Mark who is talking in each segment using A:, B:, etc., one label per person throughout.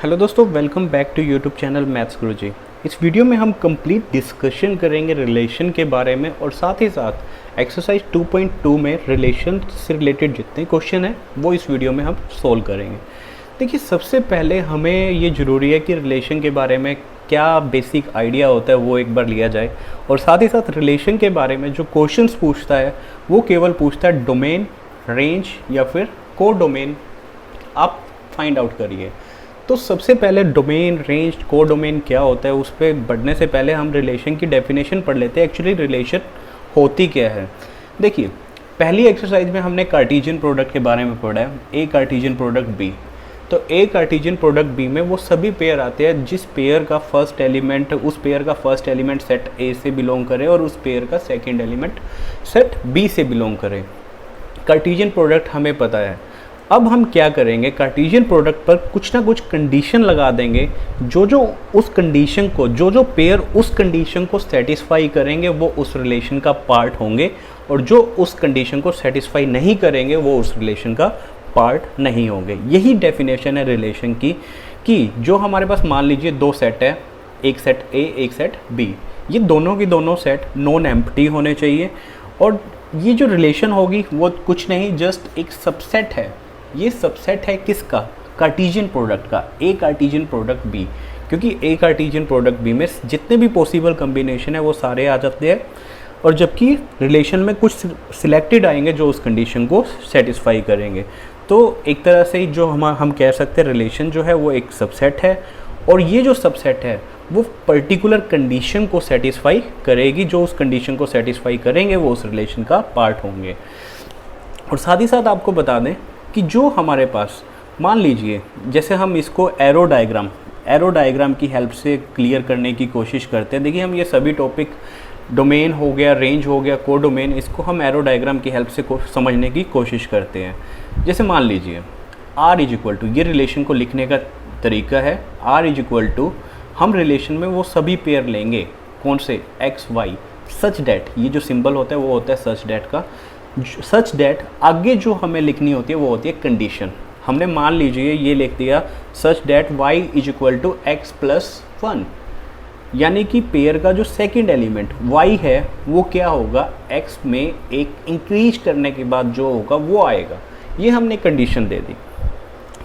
A: Hello दोस्तों, welcome back to YouTube channel maths Guruji. इस video में हम कंप्लीट डिस्कशन करेंगे रिलेशन के बारे में और साथ ही साथ एक्सरसाइज 2.2 में रिलेशन से रिलेटेड जितने क्वेश्चन हैं वो इस वीडियो में हम सोल्व करेंगे। देखिए, सबसे पहले हमें ये ज़रूरी है कि रिलेशन के बारे में क्या बेसिक आइडिया होता है वो एक बार लिया जाए, और साथ ही साथ रिलेशन के बारे में जो क्वेश्चंस पूछता है वो केवल पूछता है डोमेन, रेंज या फिर को डोमेन। आप फाइंड आउट करिए। तो सबसे पहले डोमेन, रेंज, को डोमेन क्या होता है उस पर बढ़ने से पहले हम रिलेशन की डेफिनेशन पढ़ लेते हैं। एक्चुअली रिलेशन होती क्या है। देखिए, पहली एक्सरसाइज में हमने कार्टेशियन प्रोडक्ट के बारे में पढ़ा है, ए कार्टेशियन प्रोडक्ट बी। तो ए कार्टेशियन प्रोडक्ट बी में वो सभी पेयर आते हैं जिस पेयर का फर्स्ट एलिमेंट, उस पेयर का फर्स्ट एलिमेंट सेट ए से बिलोंग करे और उस पेयर का सेकेंड एलिमेंट सेट बी से बिलोंग करे। कार्टेशियन प्रोडक्ट हमें पता है। अब हम क्या करेंगे, कार्टेशियन प्रोडक्ट पर कुछ ना कुछ कंडीशन लगा देंगे। जो उस कंडीशन को, जो पेयर उस कंडीशन को सेटिस्फाई करेंगे वो उस रिलेशन का पार्ट होंगे, और जो उस कंडीशन को सेटिस्फाई नहीं करेंगे वो उस रिलेशन का पार्ट नहीं होंगे। यही डेफिनेशन है रिलेशन की कि जो हमारे पास मान लीजिए दो सेट है, एक सेट ए एक सेट बी, ये दोनों की दोनों सेट नॉन एम्प्टी होने चाहिए, और ये जो रिलेशन होगी वो कुछ नहीं, जस्ट एक सबसेट है। ये सबसेट है किसका? कार्टेशियन प्रोडक्ट का, ए कार्टेशियन प्रोडक्ट बी। क्योंकि ए कार्टेशियन प्रोडक्ट बी में जितने भी पॉसिबल कम्बिनेशन है वो सारे आ जाते हैं, और जबकि रिलेशन में कुछ सिलेक्टेड आएंगे जो उस कंडीशन को सेटिस्फाई करेंगे। तो एक तरह से जो हम कह सकते हैं रिलेशन जो है वो एक सबसेट है, और ये जो सबसेट है वो पर्टिकुलर कंडीशन को सेटिस्फाई करेगी। जो उस कंडीशन को सेटिस्फाई करेंगे वो उस रिलेशन का पार्ट होंगे। और साथ ही साथ आपको बता दें कि जो हमारे पास, मान लीजिए जैसे हम इसको एरो डायग्राम की हेल्प से क्लियर करने की कोशिश करते हैं। देखिए, हम ये सभी टॉपिक, डोमेन हो गया, रेंज हो गया, को डोमेन, इसको हम एरो डायग्राम की हेल्प से समझने की कोशिश करते हैं। जैसे मान लीजिए आर इज इक्वल टू, ये रिलेशन को लिखने का तरीका है, आर इज इक्वल टू, हम रिलेशन में वो सभी पेयर लेंगे, कौन से, एक्स वाई, सच डैट, ये जो सिंबल होता है वो होता है सच डैट का। सच डैट आगे जो हमें लिखनी होती है वो होती है कंडीशन। हमने मान लीजिए ये लिख दिया such that y is equal to x plus 1, यानी कि पेयर का जो सेकंड एलिमेंट वाई है वो क्या होगा, एक्स में एक इंक्रीज करने के बाद जो होगा वो आएगा। ये हमने कंडीशन दे दी।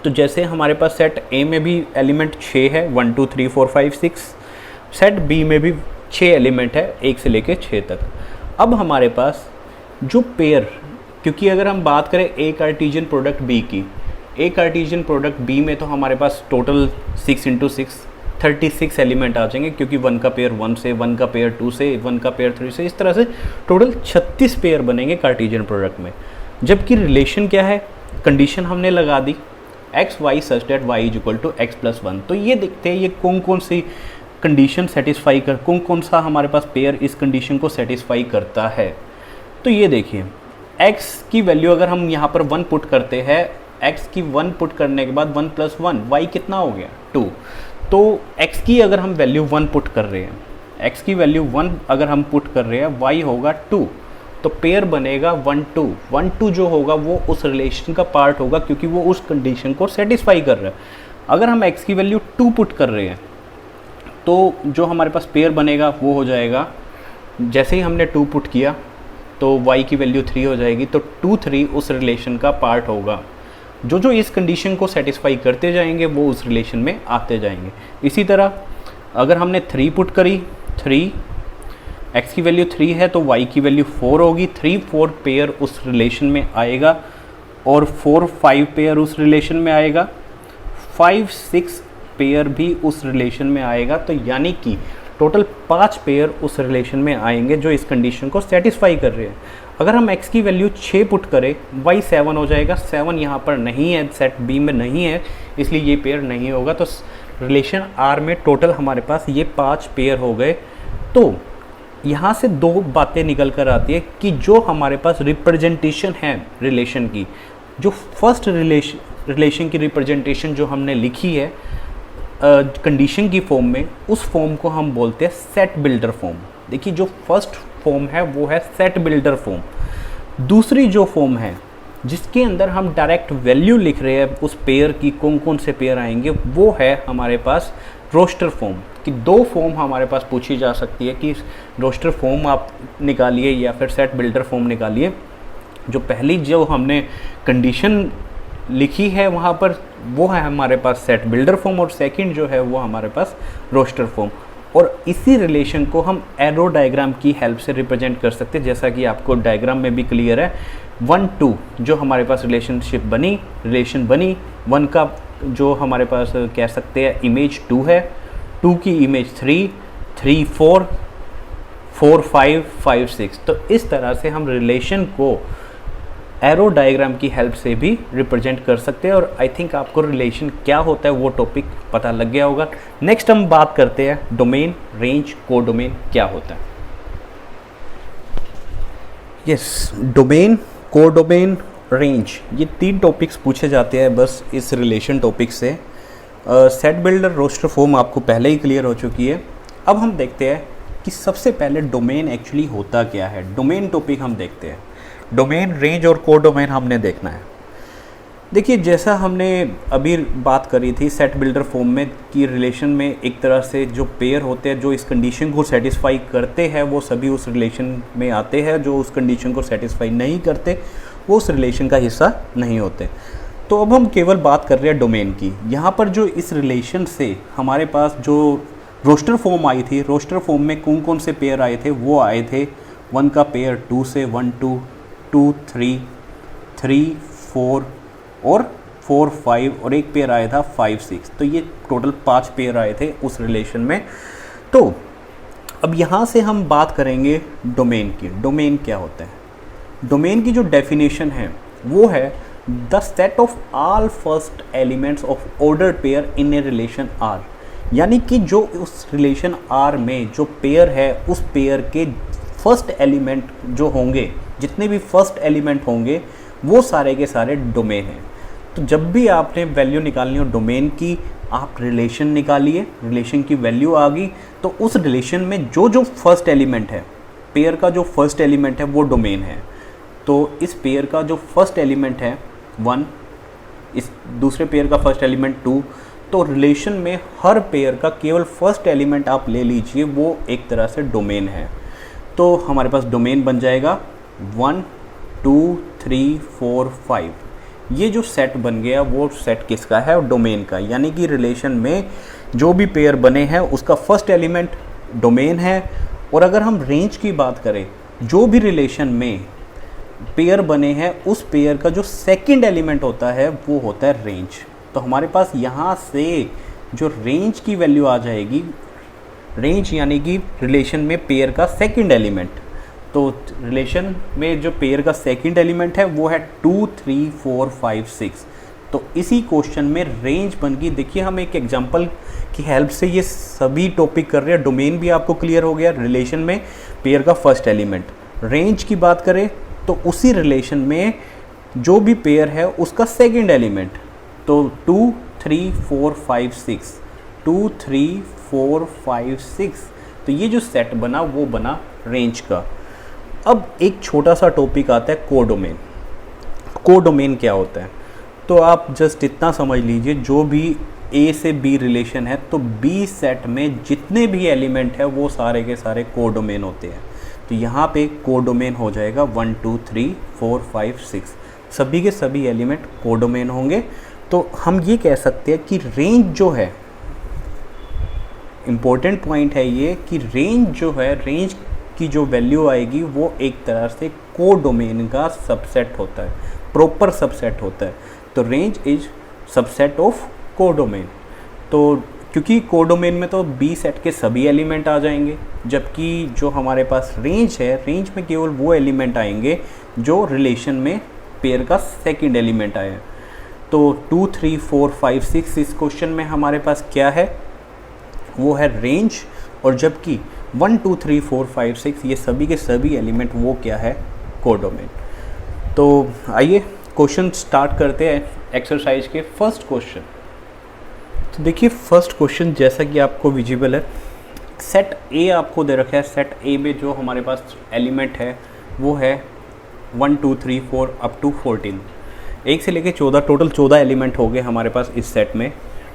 A: तो जैसे हमारे पास सेट ए में भी एलिमेंट 6 है, 1 2 3 4 5 6, सेट बी में भी 6 एलिमेंट है, 1 से लेकर 6 तक। अब हमारे पास जो पेयर, क्योंकि अगर हम बात करें ए कार्टेशियन प्रोडक्ट बी की, ए कार्टेशियन प्रोडक्ट बी में तो हमारे पास टोटल 6 × 6 36 एलिमेंट आ जाएंगे, क्योंकि 1 का पेयर 1 से, 1 का पेयर 2 से, 1 का पेयर 3 से, इस तरह से टोटल 36 पेयर बनेंगे कार्टेशियन प्रोडक्ट में। जबकि रिलेशन क्या है, कंडीशन हमने लगा दी x y such that y is equal to x plus 1। तो ये देखते हैं ये कौन कौन सी कंडीशन सेटिस्फाई कर, कौन सा हमारे पास पेयर इस कंडीशन को सेटिस्फाई करता है। तो ये देखिए, x की वैल्यू अगर हम यहाँ पर 1 पुट करते हैं, x की 1 पुट करने के बाद 1 + 1, y कितना हो गया, 2। तो x की अगर हम वैल्यू 1 पुट कर रहे हैं, x की वैल्यू 1 अगर हम पुट कर रहे हैं, y होगा 2, तो पेयर बनेगा 1 2। 1 2 जो होगा वो उस रिलेशन का पार्ट होगा, क्योंकि वो उस कंडीशन को सेटिस्फाई कर रहा है। अगर हम x की वैल्यू 2 पुट कर रहे हैं तो जो हमारे पास पेयर बनेगा वो हो जाएगा, जैसे ही हमने 2 पुट किया तो y की वैल्यू 3 हो जाएगी, तो 2 3 उस रिलेशन का पार्ट होगा। जो इस कंडीशन को सेटिस्फाई करते जाएंगे वो उस रिलेशन में आते जाएंगे। इसी तरह अगर हमने 3 पुट करी, 3, x की वैल्यू 3 है तो y की वैल्यू 4 होगी, 3 4 पेयर उस रिलेशन में आएगा, और 4 5 पेयर उस रिलेशन में आएगा, 5 6 पेयर भी उस रिलेशन में आएगा। तो यानी कि टोटल 5 पेयर उस रिलेशन में आएंगे जो इस कंडीशन को सेटिस्फाई कर रहे हैं। अगर हम x की वैल्यू 6 पुट करें, y 7 हो जाएगा, 7 यहाँ पर नहीं है, सेट b में नहीं है, इसलिए ये पेयर नहीं होगा। तो रिलेशन r में टोटल हमारे पास ये 5 पेयर हो गए। तो यहाँ से 2 बातें निकल कर आती है कि जो हमारे पास रिप्रेजेंटेशन है रिलेशन की, जो फर्स्ट रिलेशन की रिप्रेजेंटेशन जो हमने लिखी है कंडीशन की फॉर्म में, उस फॉर्म को हम बोलते हैं सेट बिल्डर फॉर्म। देखिए, जो फर्स्ट फॉर्म है वो है सेट बिल्डर फॉर्म। दूसरी जो फॉर्म है जिसके अंदर हम डायरेक्ट वैल्यू लिख रहे हैं उस पेयर की, कौन कौन से पेयर आएंगे, वो है हमारे पास रोस्टर फॉर्म। कि दो फॉर्म हमारे पास पूछी जा सकती है कि रोस्टर फॉर्म आप निकालिए या फिर सेट बिल्डर फॉर्म निकालिए। जो पहली जो हमने कंडीशन लिखी है वहाँ पर वो है हमारे पास सेट बिल्डर फॉर्म, और सेकंड जो है वो हमारे पास रोस्टर फॉर्म। और इसी रिलेशन को हम एरो डायग्राम की हेल्प से रिप्रेजेंट कर सकते हैं, जैसा कि आपको डायग्राम में भी क्लियर है। 1 2 जो हमारे पास रिलेशन बनी 1 का जो हमारे पास कह सकते हैं इमेज 2 है, 2 की इमेज 3, 3 4, 4 5, 5 6। तो इस तरह से हम रिलेशन को एरो डायग्राम की हेल्प से भी रिप्रेजेंट कर सकते हैं। और आई थिंक आपको रिलेशन क्या होता है वो टॉपिक पता लग गया होगा। नेक्स्ट हम बात करते हैं डोमेन, रेंज, कोडोमेन क्या होता है। यस, डोमेन, कोडोमेन, रेंज, ये 3 टॉपिक्स पूछे जाते हैं बस इस रिलेशन टॉपिक से। सेट बिल्डर, रोस्टर फॉर्म आपको पहले ही क्लियर हो चुकी है। अब हम देखते हैं कि सबसे पहले डोमेन एक्चुअली होता क्या है। डोमेन टॉपिक हम देखते हैं। डोमेन, रेंज और कोडोमेन हमने देखना है। देखिए, जैसा हमने अभी बात करी थी सेट बिल्डर फॉर्म में कि रिलेशन में एक तरह से जो पेयर होते हैं जो इस कंडीशन को सेटिस्फाई करते हैं वो सभी उस रिलेशन में आते हैं, जो उस कंडीशन को सेटिस्फाई नहीं करते वो उस रिलेशन का हिस्सा नहीं होते। तो अब हम केवल बात कर रहे हैं डोमेन की। यहाँ पर जो इस रिलेशन से हमारे पास जो रोस्टर फॉर्म आई थी, रोस्टर फॉर्म में कौन कौन से पेयर आए थे, वो आए थे 1 का पेयर 2 से 1 2, 2 3, 3 4 और 4 5, और एक पेयर आया था 5 6। तो ये टोटल 5 पेयर आए थे उस रिलेशन में। तो अब यहाँ से हम बात करेंगे डोमेन की। डोमेन क्या होता है? डोमेन की जो डेफिनेशन है वो है the set of all first elements of ordered pair in a relation R. यानी कि जो उस रिलेशन आर में जो पेयर है उस पेयर के फर्स्ट एलिमेंट जो होंगे, जितने भी फर्स्ट एलिमेंट होंगे वो सारे के सारे डोमेन हैं। तो जब भी आपने वैल्यू निकालनी हो डोमेन की, आप रिलेशन निकालिए, रिलेशन की वैल्यू आ गई तो उस रिलेशन में जो जो फर्स्ट एलिमेंट है, पेयर का जो फर्स्ट एलिमेंट है वो डोमेन है। तो इस पेयर का जो फर्स्ट एलिमेंट है 1, इस दूसरे पेयर का फर्स्ट एलिमेंट 2, तो रिलेशन में हर पेयर का केवल फर्स्ट एलिमेंट आप ले लीजिए, वो एक तरह से डोमेन है। तो हमारे पास डोमेन बन जाएगा 1 2 3 4 5। ये जो सेट बन गया वो सेट किसका है? डोमेन का। यानी कि रिलेशन में जो भी पेयर बने हैं उसका फर्स्ट एलिमेंट डोमेन है। और अगर हम रेंज की बात करें, जो भी रिलेशन में पेयर बने हैं उस पेयर का जो सेकंड एलिमेंट होता है वो होता है रेंज। तो हमारे पास यहाँ से जो रेंज की वैल्यू आ जाएगी, रेंज यानी कि रिलेशन में पेयर का सेकंड एलिमेंट। तो रिलेशन में जो पेयर का सेकंड एलिमेंट है वो है 2 3 4 5 6। तो इसी क्वेश्चन में रेंज बन गई। देखिए, हम एक एग्जांपल की हेल्प से ये सभी टॉपिक कर रहे हैं। डोमेन भी आपको क्लियर हो गया, रिलेशन में पेयर का फर्स्ट एलिमेंट। रेंज की बात करें तो उसी रिलेशन में जो भी पेयर है उसका सेकंड एलिमेंट। तो 2 3 4 5 6, 2 3 4 5 6। तो ये जो सेट बना वो बना रेंज का। अब एक छोटा सा टॉपिक आता है कोडोमेन। कोडोमेन क्या होता है? तो आप जस्ट इतना समझ लीजिए, जो भी ए से बी रिलेशन है तो बी सेट में जितने भी एलिमेंट है वो सारे के सारे कोडोमेन होते हैं। तो यहाँ पे कोडोमेन हो जाएगा 1 2 3 4 5 6, सभी के सभी एलिमेंट कोडोमेन होंगे। तो हम ये कह सकते हैं कि रेंज जो है, इम्पोर्टेंट पॉइंट है ये कि रेंज जो है, रेंज की जो वैल्यू आएगी वो एक तरह से कोडोमेन का सबसेट होता है, प्रॉपर सबसेट होता है। तो range is subset of codomain. तो क्योंकि कोडोमेन में तो बी सेट के सभी एलिमेंट आ जाएंगे, जबकि जो हमारे पास रेंज है, रेंज में केवल वो एलिमेंट आएंगे जो रिलेशन में पेयर का सेकंड एलिमेंट आया। तो 2 3 4 5 6 इस क्वेश्चन में हमारे पास क्या है? वो है रेंज। और जबकि 1 2 3 4 5 6 ये सभी के सभी एलिमेंट वो क्या है? कोडोमेन। तो आइए क्वेश्चन स्टार्ट करते हैं एक्सरसाइज के फर्स्ट क्वेश्चन। तो देखिए, फर्स्ट क्वेश्चन जैसा कि आपको विजिबल है, सेट ए आपको दे रखा है। सेट ए में जो हमारे पास एलिमेंट है वो है 1 2 3 4 अप टू 14। 1 से लेके 14, टोटल 14 एलिमेंट हो गए हमारे पास इस सेट में।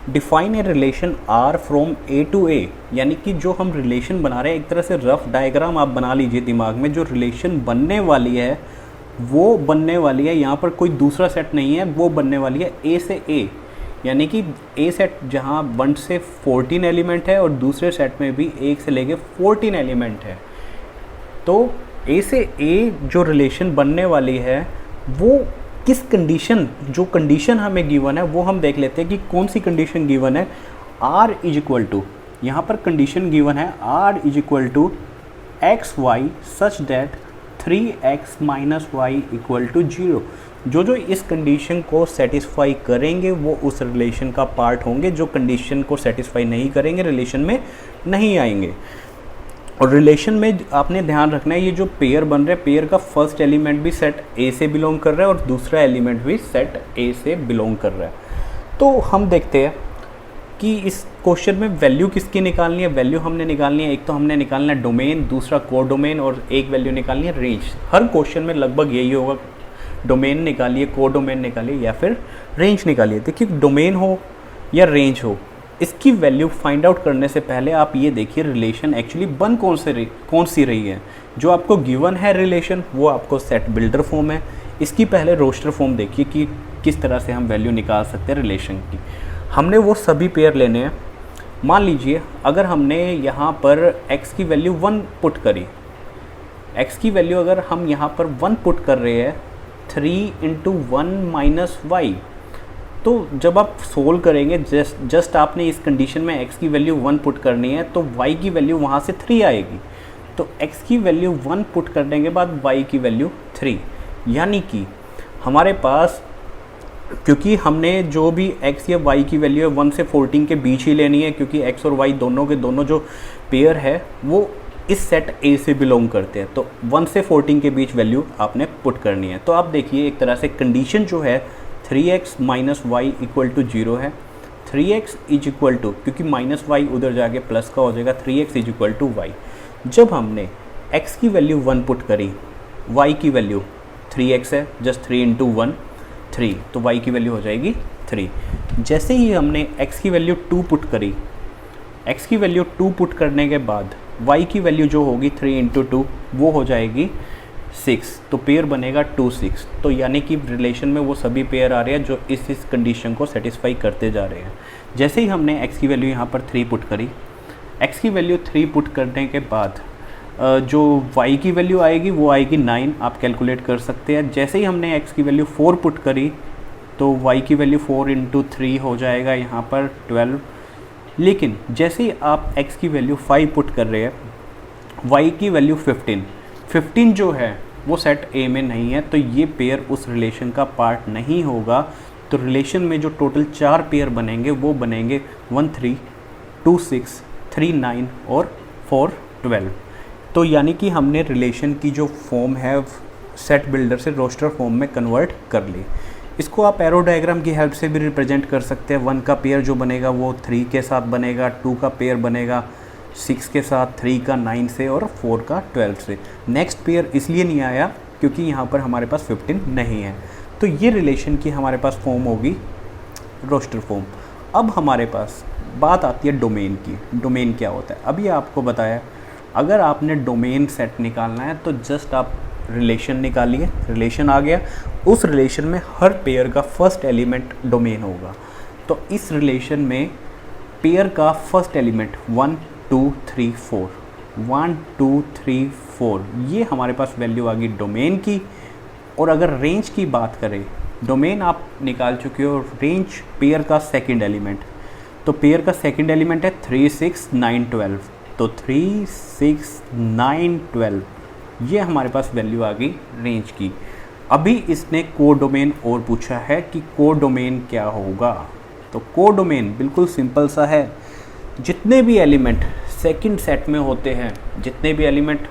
A: Define a relation R from A to A, यानी कि जो हम रिलेशन बना रहे हैं, एक तरह से रफ डायग्राम आप बना लीजिए दिमाग में। जो रिलेशन बनने वाली है वो बनने वाली है, यहाँ पर कोई दूसरा सेट नहीं है, वो बनने वाली है ए से ए, यानी कि ए सेट जहाँ 1 से 14 एलिमेंट है और दूसरे सेट में भी 1 से लेके 14 एलिमेंट है। तो ए से ए जो रिलेशन बनने वाली है वो किस कंडीशन, जो कंडीशन हमें गिवन है वो हम देख लेते हैं कि कौन सी कंडीशन गिवन है। आर इज इक्वल टू, यहाँ पर कंडीशन गिवन है R is equal to x y such that 3x minus y equal to 0। जो इस कंडीशन को सेटिस्फाई करेंगे वो उस रिलेशन का पार्ट होंगे, जो कंडीशन को सेटिस्फाई नहीं करेंगे रिलेशन में नहीं आएंगे। और रिलेशन में आपने ध्यान रखना है, ये जो पेयर बन रहा है, पेयर का फर्स्ट एलिमेंट भी सेट ए से बिलोंग कर रहा है और दूसरा एलिमेंट भी सेट ए से बिलोंग कर रहा है। तो हम देखते हैं कि इस क्वेश्चन में वैल्यू किसकी निकालनी है। वैल्यू हमने निकालनी है, एक तो हमने निकालना है डोमेन, दूसरा को डोमेन, और एक वैल्यू निकालनी है रेंज। हर क्वेश्चन में लगभग यही होगा, डोमेन निकालिए, को डोमेन निकालिए या फिर रेंज निकालिए। देखिए डोमेन हो या रेंज हो, इसकी वैल्यू फाइंड आउट करने से पहले आप ये देखिए रिलेशन एक्चुअली बन कौन सी रही है। जो आपको गिवन है रिलेशन वो आपको सेट बिल्डर फॉर्म है। इसकी पहले रोस्टर फॉर्म देखिए कि किस तरह से हम वैल्यू निकाल सकते हैं रिलेशन की। हमने वो सभी पेयर लेने हैं। मान लीजिए अगर हमने यहाँ पर x की वैल्यू 1 पुट करी, x की वैल्यू अगर हम यहाँ पर 1 पुट कर रहे हैं 3 इंटू 1 माइनस वाई, तो जब आप सोल्व करेंगे जस्ट आपने इस कंडीशन में x की वैल्यू 1 पुट करनी है तो y की वैल्यू वहाँ से 3 आएगी। तो x की वैल्यू 1 पुट करने के बाद y की वैल्यू 3, यानी कि हमारे पास, क्योंकि हमने जो भी x या y की वैल्यू है 1 से 14 के बीच ही लेनी है, क्योंकि x और y दोनों के दोनों जो पेयर है वो इस सेट A से बिलोंग करते हैं, तो 1 से 14 के बीच वैल्यू आपने पुट करनी है। तो आप देखिए एक तरह से कंडीशन जो है 3x minus y equal to 0 है। 3x इज इक्वल टू, क्योंकि माइनस वाई उधर जाके प्लस का हो जाएगा, 3x is equal to Y. जब हमने x की वैल्यू 1 पुट करी, y की वैल्यू 3x है, जस्ट 3 इंटू 1 3, तो y की वैल्यू हो जाएगी 3। जैसे ही हमने x की वैल्यू 2 पुट करी, x की वैल्यू 2 पुट करने के बाद y की वैल्यू जो होगी 3 इंटू 2 वो हो जाएगी 6, तो पेयर बनेगा 2 6। तो यानी कि रिलेशन में वो सभी पेयर आ रहे हैं जो इस कंडीशन को सेटिस्फाई करते जा रहे हैं। जैसे ही हमने x की वैल्यू यहाँ पर 3 पुट करी, x की वैल्यू 3 पुट करने के बाद जो y की वैल्यू आएगी वो आएगी 9, आप कैलकुलेट कर सकते हैं। जैसे ही हमने x की वैल्यू 4 पुट करी तो y की वैल्यू 4 इंटू 3 हो जाएगा यहाँ पर 12। लेकिन जैसे ही आप x की वैल्यू 5 पुट कर रहे हैं, y की वैल्यू 15 जो है वो सेट A में नहीं है, तो ये पेयर उस रिलेशन का पार्ट नहीं होगा। तो रिलेशन में जो टोटल 4 पेयर बनेंगे वो बनेंगे 1 3, 2 6, 3 9 और 4 12। तो यानी कि हमने रिलेशन की जो फॉर्म है सेट बिल्डर से रोस्टर फॉर्म में कन्वर्ट कर ली। इसको आप एरो डायग्राम की हेल्प से भी रिप्रेजेंट कर सकते हैं। 1 का पेयर जो बनेगा वो 3 के साथ बनेगा, 2 का पेयर बनेगा 6 के साथ, 3 का 9 से और 4 का 12 से। नेक्स्ट पेयर इसलिए नहीं आया क्योंकि यहाँ पर हमारे पास 15 नहीं है। तो ये रिलेशन की हमारे पास फॉर्म होगी रोस्टर फॉर्म। अब हमारे पास बात आती है डोमेन की। डोमेन क्या होता है? अभी आपको बताया, अगर आपने डोमेन सेट निकालना है तो जस्ट आप रिलेशन निकालिए, रिलेशन आ गया, उस रिलेशन में हर पेयर का फर्स्ट एलिमेंट डोमेन होगा। तो इस रिलेशन में पेयर का फर्स्ट एलिमेंट 1 2 3 4, 1 2 3 4, ये हमारे पास वैल्यू आ गई डोमेन की। और अगर रेंज की बात करें, डोमेन आप निकाल चुके हो, रेंज पेयर का सेकंड एलिमेंट, तो पेयर का सेकंड एलिमेंट है 3 6 9 12, तो 3 6 9 12 ये हमारे पास वैल्यू आ गई रेंज की। अभी इसने को डोमेन और पूछा है कि को डोमेन क्या होगा। तो को डोमेन बिल्कुल सिंपल सा है, जितने भी एलिमेंट सेकंड सेट में होते हैं, जितने भी एलिमेंट,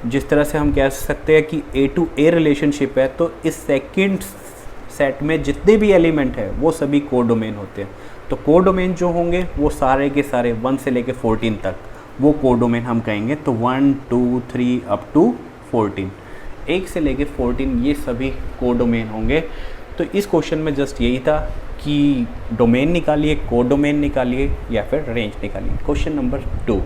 A: जिस तरह से हम कह सकते हैं कि A टू A रिलेशनशिप है, तो इस सेकंड सेट में जितने भी एलिमेंट है वो सभी को डोमेन होते हैं। तो को डोमेन जो होंगे वो सारे के सारे 1 से लेके 14 तक वो को डोमेन हम कहेंगे। तो 1 2 3 अप टू 14, 1 से लेके 14 ये सभी को डोमेन होंगे। तो इस क्वेश्चन में जस्ट यही था कि डोमेन निकालिए, कोड डोमेन निकालिए या फिर रेंज निकालिए। क्वेश्चन नंबर 2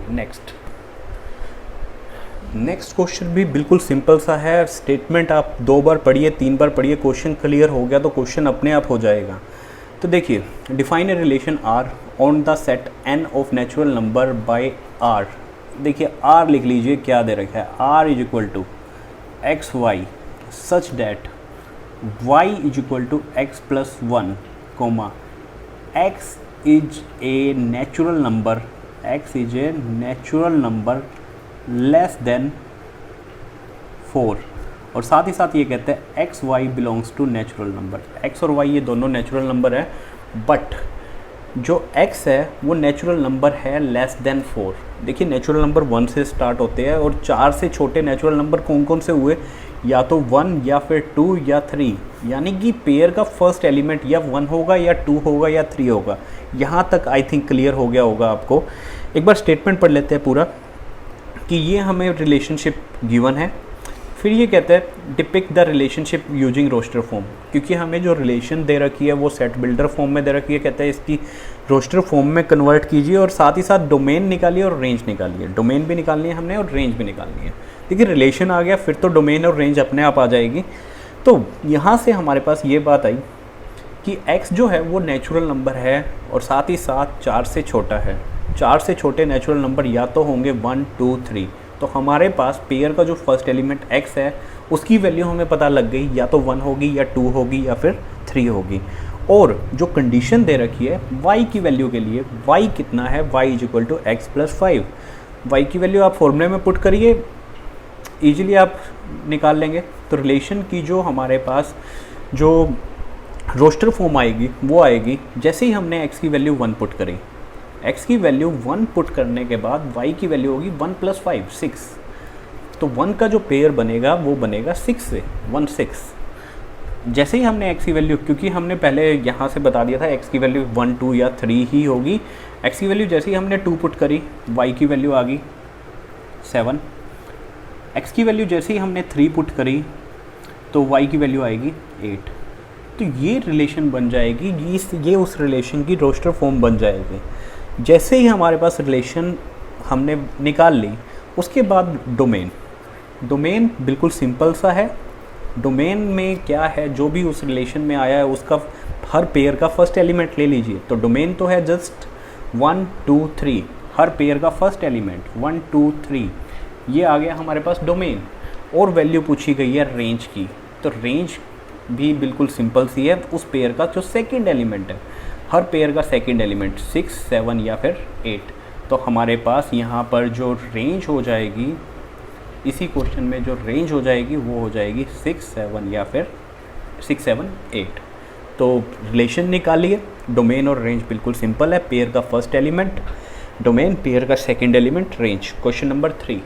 A: नेक्स्ट क्वेश्चन भी बिल्कुल सिंपल सा है। स्टेटमेंट आप 2 बार पढ़िए, 3 बार पढ़िए, क्वेश्चन क्लियर हो गया तो क्वेश्चन अपने आप हो जाएगा। तो देखिए, define a relation R on the set N of natural number by R. देखिए आर लिख लीजिए, क्या दे रखा है, R is equal to x y such that y is equal to x plus 1 comma x is a natural number less than 4। और साथ ही साथ ये कहते हैं x y belongs to natural number. X और वाई ये दोनों नेचुरल नंबर है, बट जो एक्स है वो नेचुरल नंबर है लेस देन 4। देखिए नेचुरल नंबर 1 से स्टार्ट होते हैं और 4 से छोटे नेचुरल नंबर कौन कौन से हुए, या तो 1 या फिर 2 या 3, यानी कि पेयर का फर्स्ट एलिमेंट या 1 होगा या 2 होगा या 3 होगा। यहाँ तक आई थिंक क्लियर हो गया होगा आपको। एक बार स्टेटमेंट पढ़ लेते हैं पूरा कि ये हमें रिलेशनशिप गिवन है। फिर ये कहता है depict the relationship using roster form, क्योंकि हमें जो रिलेशन दे रखी है वो सेट बिल्डर फॉर्म में दे रखी है। कहता है इसकी रोस्टर फॉर्म में कन्वर्ट कीजिए और साथ ही साथ डोमेन निकालिए और रेंज निकालिए। डोमेन भी निकालनी है हमने और रेंज भी निकालनी है। देखिए रिलेशन आ गया, फिर तो डोमेन और रेंज अपने आप आ जाएगी। तो यहाँ से हमारे पास ये बात आई कि x जो है वो नेचुरल नंबर है और साथ ही साथ 4 से छोटा है। 4 से छोटे नेचुरल नंबर या तो होंगे 1, 2, 3। तो हमारे पास पेयर का जो फर्स्ट एलिमेंट x है उसकी वैल्यू हमें पता लग गई, या तो 1 होगी या 2 होगी या फिर 3 होगी। और जो कंडीशन दे रखी है y की वैल्यू के लिए, y कितना है, y is equal to x plus 5। y की वैल्यू आप फॉर्मूले में पुट करिए, ईजिली आप निकाल लेंगे। तो रिलेशन की जो हमारे पास जो रोस्टर फॉर्म आएगी वो आएगी जैसे ही हमने x की वैल्यू 1 पुट करी। x की वैल्यू 1 पुट करने के बाद y की वैल्यू होगी 1 प्लस 5 6। तो 1 का जो पेयर बनेगा वो बनेगा 6 से 1 6। जैसे ही हमने x की वैल्यू, क्योंकि हमने पहले यहाँ से बता दिया था x की वैल्यू 1, 2 या 3 ही होगी। x की वैल्यू जैसे ही हमने 2 पुट करी, y की वैल्यू आ गई 7। x की वैल्यू जैसे ही हमने 3 पुट करी तो y की वैल्यू आएगी 8। तो ये रिलेशन बन जाएगी, ये उस रिलेशन की रोस्टर फॉर्म बन जाएगी। जैसे ही हमारे पास रिलेशन हमने निकाल ली, उसके बाद डोमेन बिल्कुल सिंपल सा है। डोमेन में क्या है, जो भी उस रिलेशन में आया है उसका हर पेयर का फर्स्ट एलिमेंट ले लीजिए। तो डोमेन तो है जस्ट 1, 2, 3, हर पेयर का फर्स्ट एलिमेंट 1, 2, 3, ये आ गया हमारे पास डोमेन। और वैल्यू पूछी गई है रेंज की, तो रेंज भी बिल्कुल सिंपल सी है। उस पेयर का जो सेकंड एलिमेंट है, हर पेयर का सेकंड एलिमेंट 6, 7 या फिर 8। तो हमारे पास यहाँ पर जो रेंज हो जाएगी, इसी क्वेश्चन में जो रेंज हो जाएगी वो हो जाएगी 6, 7 या फिर 6, 7, 8। तो रिलेशन निकालिए, डोमेन और रेंज बिल्कुल सिंपल है। पेयर का फर्स्ट एलिमेंट डोमेन, पेयर का second element range. Question number 3।